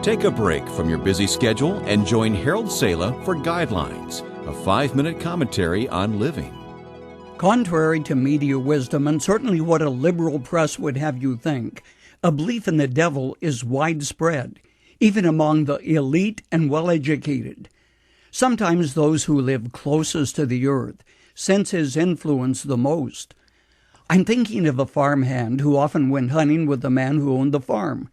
Take a break from your busy schedule and join Harold Sala for Guidelines, a 5-minute commentary on living. Contrary to media wisdom, and certainly what a liberal press would have you think, a belief in the devil is widespread, even among the elite and well-educated. Sometimes those who live closest to the earth sense his influence the most. I'm thinking of a farmhand who often went hunting with the man who owned the farm.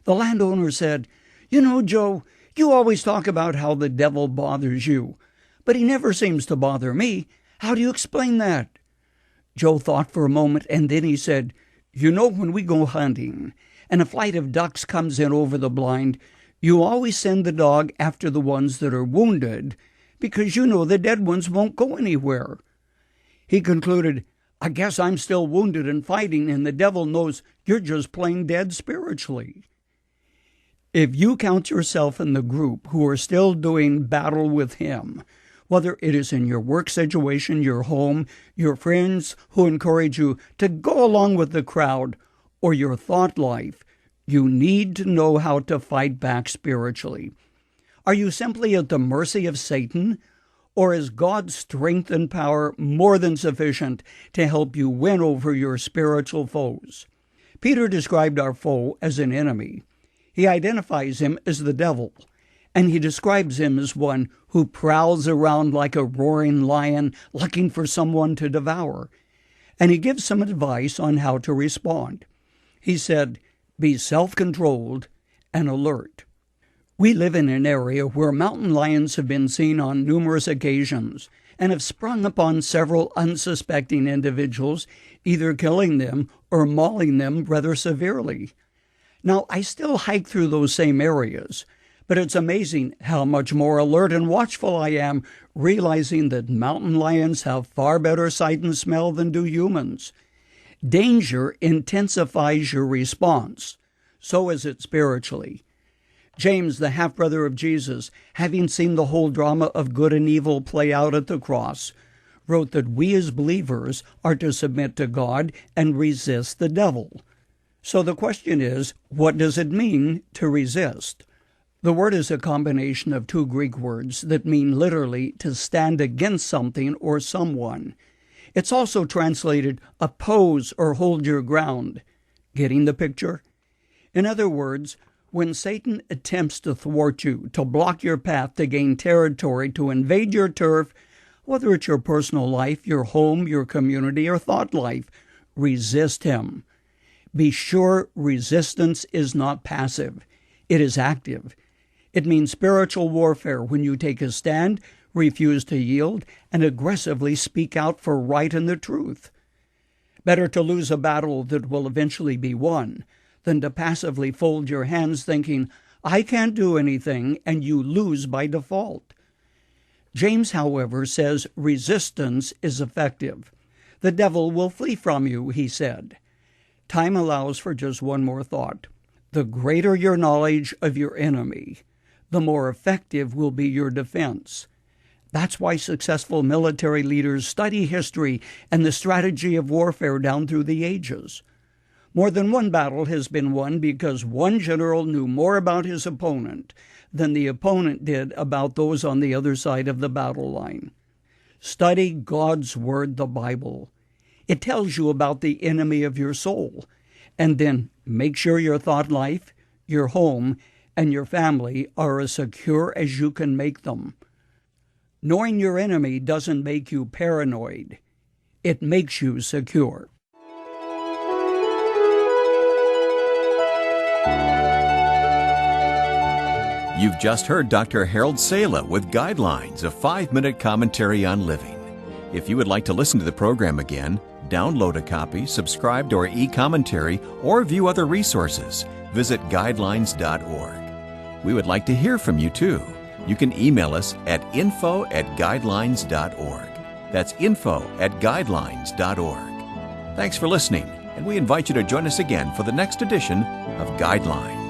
The landowner said, "You know, Joe, you always talk about how the devil bothers you, but he never seems to bother me. How do you explain that?" Joe thought for a moment, and then he said, "You know, when we go hunting, and a flight of ducks comes in over the blind, you always send the dog after the ones that are wounded, because you know the dead ones won't go anywhere." He concluded, "I guess I'm still wounded and fighting, and the devil knows you're just plain dead spiritually." If you count yourself in the group who are still doing battle with him, whether it is in your work situation, your home, your friends who encourage you to go along with the crowd, or your thought life, you need to know how to fight back spiritually. Are you simply at the mercy of Satan, or is God's strength and power more than sufficient to help you win over your spiritual foes? Peter described our foe as an enemy. He identifies him as the devil, and he describes him as one who prowls around like a roaring lion looking for someone to devour. And he gives some advice on how to respond. He said, "Be self-controlled and alert." We live in an area where mountain lions have been seen on numerous occasions and have sprung upon several unsuspecting individuals, either killing them or mauling them rather severely. Now, I still hike through those same areas, but it's amazing how much more alert and watchful I am, realizing that mountain lions have far better sight and smell than do humans. Danger intensifies your response. So is it spiritually. James, the half-brother of Jesus, having seen the whole drama of good and evil play out at the cross, wrote that we as believers are to submit to God and resist the devil. So the question is, what does it mean to resist? The word is a combination of two Greek words that mean literally to stand against something or someone. It's also translated oppose or hold your ground. Getting the picture? In other words, when Satan attempts to thwart you, to block your path, to gain territory, to invade your turf, whether it's your personal life, your home, your community, or thought life, resist him. Be sure resistance is not passive. It is active. It means spiritual warfare when you take a stand, refuse to yield, and aggressively speak out for right and the truth. Better to lose a battle that will eventually be won than to passively fold your hands thinking, "I can't do anything," and you lose by default. James, however, says resistance is effective. The devil will flee from you, he said. Time allows for just one more thought. The greater your knowledge of your enemy, the more effective will be your defense. That's why successful military leaders study history and the strategy of warfare down through the ages. More than one battle has been won because one general knew more about his opponent than the opponent did about those on the other side of the battle line. Study God's Word, the Bible. It tells you about the enemy of your soul. And then make sure your thought life, your home, and your family are as secure as you can make them. Knowing your enemy doesn't make you paranoid. It makes you secure. You've just heard Dr. Harold Sala with Guidelines, a 5-minute commentary on living. If you would like to listen to the program again, download a copy, subscribe to our e-commentary, or view other resources, visit guidelines.org. We would like to hear from you too. You can email us at info@guidelines.org. That's info@guidelines.org. Thanks for listening, and we invite you to join us again for the next edition of Guidelines.